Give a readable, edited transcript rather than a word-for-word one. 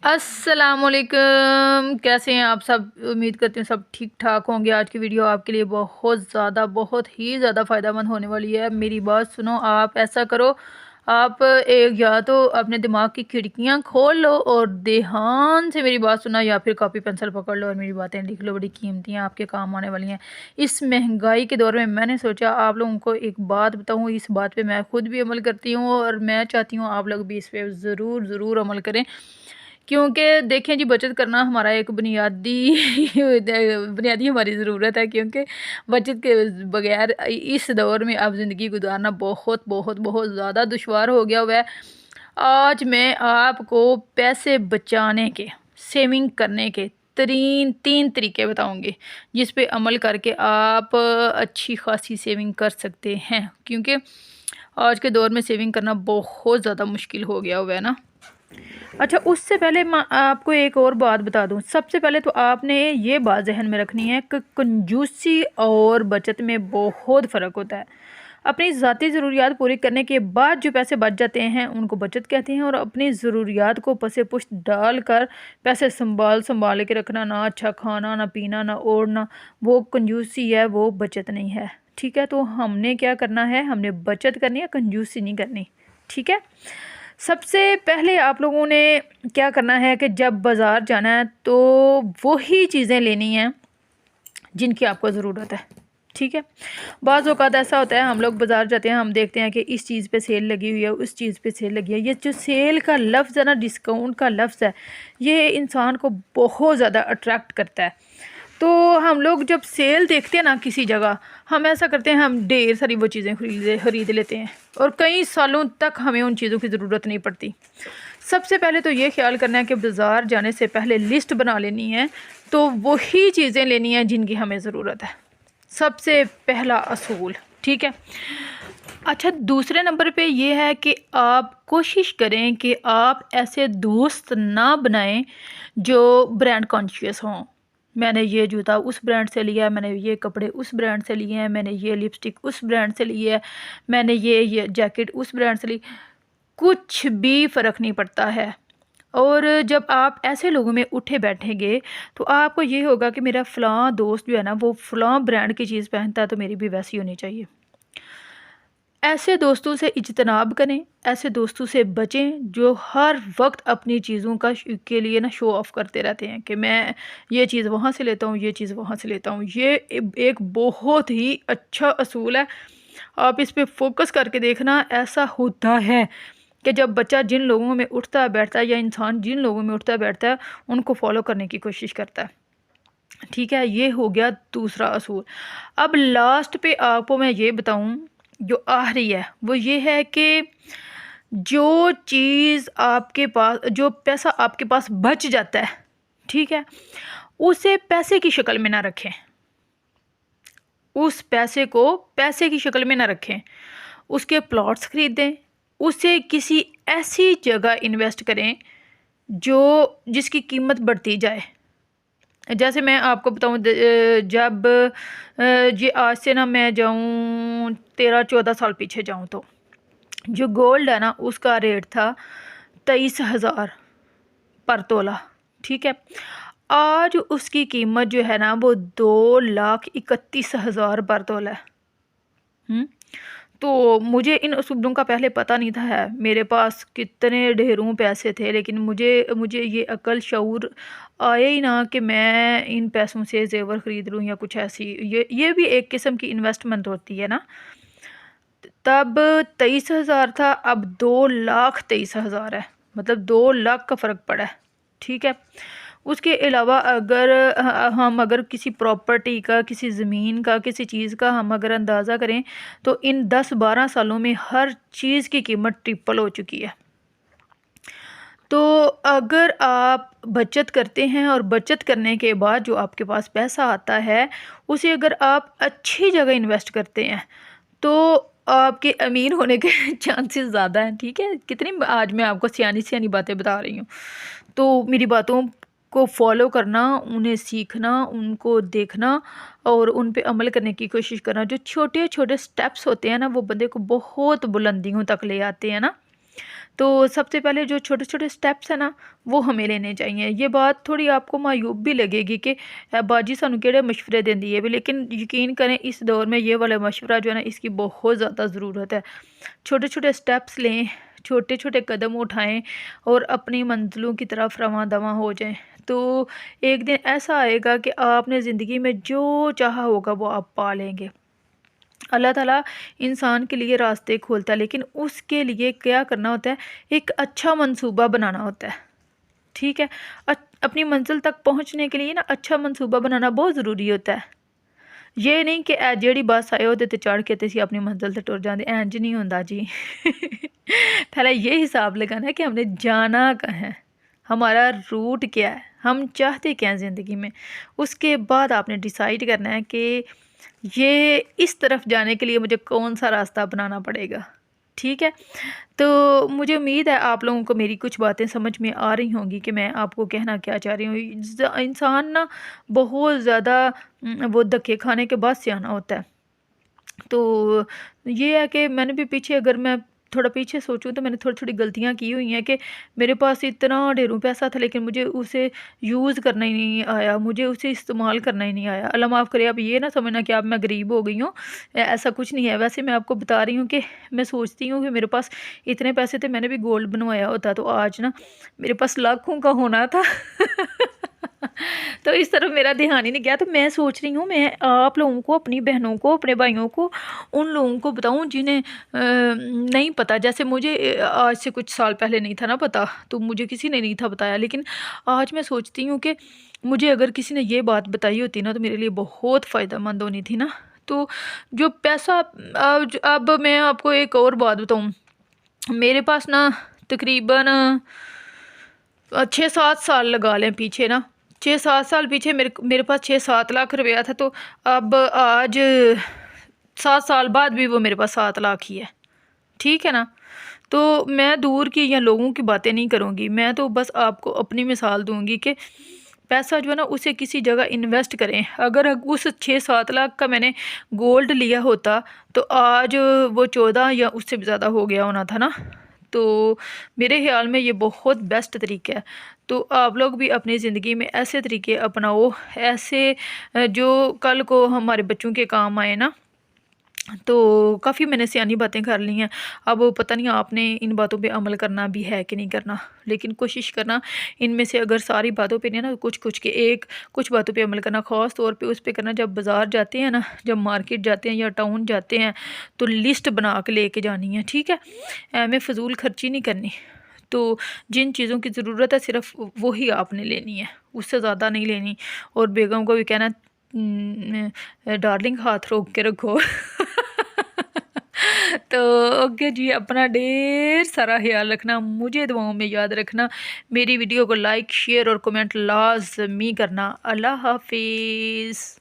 अस्सलाम वालेकुम। कैसे हैं आप सब? उम्मीद करती हूँ सब ठीक ठाक होंगे। आज की वीडियो आपके लिए बहुत ही ज़्यादा फ़ायदेमंद होने वाली है। मेरी बात सुनो, आप ऐसा करो, आप एक या तो अपने दिमाग की खिड़कियाँ खोल लो और ध्यान से मेरी बात सुना, या फिर कॉपी पेंसिल पकड़ लो और मेरी बातें लिख लो। बड़ी कीमती हैं, आपके काम आने वाली हैं। इस महंगाई के दौर में मैंने सोचा आप लोगों को एक बात बताऊँ। इस बात पे मैं खुद भी अमल करती हूँ और मैं चाहती हूँ आप लोग भी इस पे ज़रूर अमल करें, क्योंकि देखें जी, बचत करना हमारा एक बुनियादी बुनियादी हमारी ज़रूरत है। क्योंकि बचत के बगैर इस दौर में अब ज़िंदगी गुजारना बहुत ज़्यादा दुश्वार हो गया हुआ है। आज मैं आपको पैसे बचाने के, सेविंग करने के तीन तरीके बताऊंगी, जिस पे अमल करके आप अच्छी खासी सेविंग कर सकते हैं। क्योंकि आज के दौर में सेविंग करना बहुत ज़्यादा मुश्किल हो गया हुआ है ना। अच्छा, उससे पहले मैं आपको एक और बात बता दूं। सबसे पहले तो आपने ये बात जहन में रखनी है कि कंजूसी और बचत में बहुत फ़र्क होता है। अपनी ज़ाती ज़रूरियात पूरी करने के बाद जो पैसे बच जाते हैं उनको बचत कहते हैं, और अपनी ज़रूरियात को पसे पुश्त डाल कर पैसे संभाल के रखना, ना अच्छा खाना, ना पीना, ना ओढ़ना, वो कंजूसी है, वो बचत नहीं है। ठीक है, तो हमने क्या करना है, हमने बचत करनी है, कंजूसी नहीं करनी। ठीक है। सबसे पहले आप लोगों ने क्या करना है कि जब बाज़ार जाना है तो वही चीज़ें लेनी हैं जिनकी आपको ज़रूरत है। ठीक है। बाज़ औक़ात ऐसा होता है, हम लोग बाज़ार जाते हैं, हम देखते हैं कि इस चीज़ पे सेल लगी हुई है, उस चीज़ पे सेल लगी है। ये जो सेल का लफ्ज़ है ना, डिस्काउंट का लफ्ज़ है, ये इंसान को बहुत ज़्यादा अट्रैक्ट करता है। तो हम लोग जब सेल देखते हैं ना किसी जगह, हम ऐसा करते हैं, हम ढेर सारी वो चीज़ें खरीद लेते हैं और कई सालों तक हमें उन चीज़ों की ज़रूरत नहीं पड़ती। सबसे पहले तो ये ख्याल करना है कि बाज़ार जाने से पहले लिस्ट बना लेनी है, तो वही चीज़ें लेनी हैं जिनकी हमें ज़रूरत है। सबसे पहला असूल। ठीक है। अच्छा, दूसरे नंबर पे ये है कि आप कोशिश करें कि आप ऐसे दोस्त ना बनाएं जो ब्रांड कॉन्शियस हों। मैंने ये जूता उस ब्रांड से लिया है, मैंने ये कपड़े उस ब्रांड से लिए हैं, मैंने ये लिपस्टिक उस ब्रांड से ली है, मैंने ये जैकेट उस ब्रांड से ली। कुछ भी फ़र्क नहीं पड़ता है। और जब आप ऐसे लोगों में उठे बैठेंगे तो आपको ये होगा कि मेरा फ़लाँ दोस्त जो है ना, वो फ़लाँ ब्रांड की चीज़ पहनता है, तो मेरी भी वैसी होनी चाहिए। ऐसे दोस्तों से इज्तनाब करें, ऐसे दोस्तों से बचें जो हर वक्त अपनी चीज़ों का के लिए ना शो ऑफ़ करते रहते हैं कि मैं ये चीज़ वहाँ से लेता हूँ, ये चीज़ वहाँ से लेता हूँ। ये एक बहुत ही अच्छा असूल है, आप इस पे फ़ोकस करके देखना। ऐसा होता है कि जब बच्चा जिन लोगों में उठता बैठता है, या इंसान जिन लोगों में उठता बैठता है, उनको फॉलो करने की कोशिश करता है। ठीक है, ये हो गया दूसरा असूल। अब लास्ट पे आपको मैं ये बताऊं, जो आखिरी है, वो ये है कि जो चीज़ आपके पास, जो पैसा आपके पास बच जाता है, ठीक है, उसे पैसे की शक्ल में ना रखें। उस पैसे को पैसे की शक्ल में ना रखें, उसके प्लॉट्स खरीदें, उसे किसी ऐसी जगह इन्वेस्ट करें जो जिसकी कीमत बढ़ती जाए। जैसे मैं आपको बताऊं, जब ये आज से ना मैं जाऊं 13-14 साल पीछे जाऊं, तो जो गोल्ड है ना, उसका रेट था 23,000 पर तोला। ठीक है। आज उसकी कीमत जो है ना, वो 2,31,000 पर तोला है। तो मुझे इन असूलों का पहले पता नहीं था है। मेरे पास कितने ढेरों पैसे थे, लेकिन मुझे ये अकल शऊर आया ही ना कि मैं इन पैसों से जेवर ख़रीद लूँ या कुछ ऐसी। ये भी एक किस्म की इन्वेस्टमेंट होती है ना। तब 23,000 था, अब 2,23,000 है, मतलब 2 लाख का फ़र्क पड़ा है। ठीक है। उसके अलावा अगर हम अगर किसी प्रॉपर्टी का, किसी ज़मीन का, किसी चीज़ का हम अगर अंदाज़ा करें, तो इन 10-12 सालों में हर चीज़ की कीमत ट्रिपल हो चुकी है। तो अगर आप बचत करते हैं और बचत करने के बाद जो आपके पास पैसा आता है, उसे अगर आप अच्छी जगह इन्वेस्ट करते हैं, तो आपके अमीर होने के चांसेस ज़्यादा हैं। ठीक है। कितनी आज मैं आपको सियानी बातें बता रही हूँ, तो मेरी बातों को फॉलो करना, उन्हें सीखना, उनको देखना और उन पे अमल करने की कोशिश करना। जो छोटे छोटे स्टेप्स होते हैं ना, वो बंदे को बहुत बुलंदियों तक ले आते हैं ना। تو سب سے پہلے جو چھوٹے چھوٹے سٹیپس ہیں نا وہ ہمیں لینے چاہیے. یہ بات تھوڑی آپ کو معیوب بھی لگے گی کہ باجی سانو کیڑے مشورے دیندی ہے بھی، لیکن یقین کریں اس دور میں یہ والا مشورہ جو ہے نا اس کی بہت زیادہ ضرورت ہے. چھوٹے چھوٹے سٹیپس لیں، چھوٹے چھوٹے قدم اٹھائیں اور اپنی منزلوں کی طرف رواں دواں ہو جائیں. تو ایک دن ایسا آئے گا کہ آپ نے زندگی میں جو چاہا ہوگا وہ آپ پا لیں گے. اللہ تعالیٰ انسان کے لیے راستے کھولتا ہے، لیکن اس کے لیے کیا کرنا ہوتا ہے؟ ایک اچھا منصوبہ بنانا ہوتا ہے. ٹھیک ہے، اپنی منزل تک پہنچنے کے لیے نا اچھا منصوبہ بنانا بہت ضروری ہوتا ہے. یہ نہیں کہ جیڑی بس آئے ہوتے تے چڑھ کے تے اپنی منزل تے ٹر جاندے، اینج نہیں ہوندا جی. پہلے یہ حساب لگانا ہے کہ ہم نے جانا کہاں ہے، ہمارا روٹ کیا ہے، ہم چاہتے کیا ہیں زندگی میں. اس کے بعد آپ نے ڈیسائیڈ کرنا ہے کہ یہ اس طرف جانے کے لیے مجھے کون سا راستہ اپنانا پڑے گا. ٹھیک ہے، تو مجھے امید ہے آپ لوگوں کو میری کچھ باتیں سمجھ میں آ رہی ہوں گی کہ میں آپ کو کہنا کیا چاہ رہی ہوں. انسان نا بہت زیادہ وہ دھکے کھانے کے بعد سیاح ہوتا ہے. تو یہ ہے کہ میں نے بھی پیچھے، اگر میں تھوڑا پیچھے سوچوں تو میں نے تھوڑی تھوڑی غلطیاں کی ہوئی ہیں کہ میرے پاس اتنا ڈھیروں پیسہ تھا لیکن مجھے اسے یوز کرنا ہی نہیں آیا، مجھے اسے استعمال کرنا ہی نہیں آیا. اللہ معاف کرے، اب یہ نہ سمجھنا کہ اب میں غریب ہو گئی ہوں، ایسا کچھ نہیں ہے. ویسے میں آپ کو بتا رہی ہوں کہ میں سوچتی ہوں کہ میرے پاس اتنے پیسے تھے، میں نے بھی گولڈ بنوایا ہوتا تو آج نا میرے پاس لاکھوں کا ہونا تھا. تو اس طرف میرا دھیان ہی نہیں گیا. تو میں سوچ رہی ہوں میں آپ لوگوں کو، اپنی بہنوں کو، اپنے بھائیوں کو، ان لوگوں کو بتاؤں جنہیں نہیں پتہ. جیسے مجھے آج سے کچھ سال پہلے نہیں تھا نا پتہ، تو مجھے کسی نے نہیں تھا بتایا، لیکن آج میں سوچتی ہوں کہ مجھے اگر کسی نے یہ بات بتائی ہوتی نا تو میرے لیے بہت فائدہ مند ہونی تھی نا. تو جو پیسہ، اب میں آپ کو ایک اور بات بتاؤں. میرے پاس نا تقریباً 6-7 سال لگا لیں پیچھے نا، 6-7 سال پیچھے میرے پاس 6-7 لاکھ روپیہ تھا. تو اب آج 7 سال بعد بھی وہ میرے پاس 7 لاکھ ہی ہے. ٹھیک ہے نا. تو میں دور کی یا لوگوں کی باتیں نہیں کروں گی، میں تو بس آپ کو اپنی مثال دوں گی کہ پیسہ جو ہے نا اسے کسی جگہ انویسٹ کریں. اگر اس 6-7 لاکھ کا میں نے گولڈ لیا ہوتا تو آج وہ 14 یا اس سے بھی زیادہ ہو گیا ہونا تھا نا. تو میرے خیال میں یہ بہت بیسٹ طریقہ ہے. تو آپ لوگ بھی اپنی زندگی میں ایسے طریقے اپناؤ، ایسے جو کل کو ہمارے بچوں کے کام آئے نا. تو کافی میں نے سیانی باتیں کر لی ہیں. اب پتہ نہیں آپ نے ان باتوں پہ عمل کرنا بھی ہے کہ نہیں کرنا، لیکن کوشش کرنا ان میں سے اگر ساری باتوں پہ نہیں نا کچھ باتوں پہ عمل کرنا. خاص طور پہ اس پہ کرنا جب بازار جاتے ہیں نا، جب مارکیٹ جاتے ہیں یا ٹاؤن جاتے ہیں تو لسٹ بنا کے لے کے جانی ہے. ٹھیک ہے، میں فضول خرچی نہیں کرنی. تو جن چیزوں کی ضرورت ہے صرف وہی آپ نے لینی ہے، اس سے زیادہ نہیں لینی. اور بیگم کو بھی کہنا ڈارلنگ ہاتھ روک کے رکھو. تو اوکے جی، اپنا ڈھیر سارا خیال رکھنا، مجھے دعاؤں میں یاد رکھنا. میری ویڈیو کو لائک، شیئر اور کمنٹ لازمی کرنا. اللہ حافظ.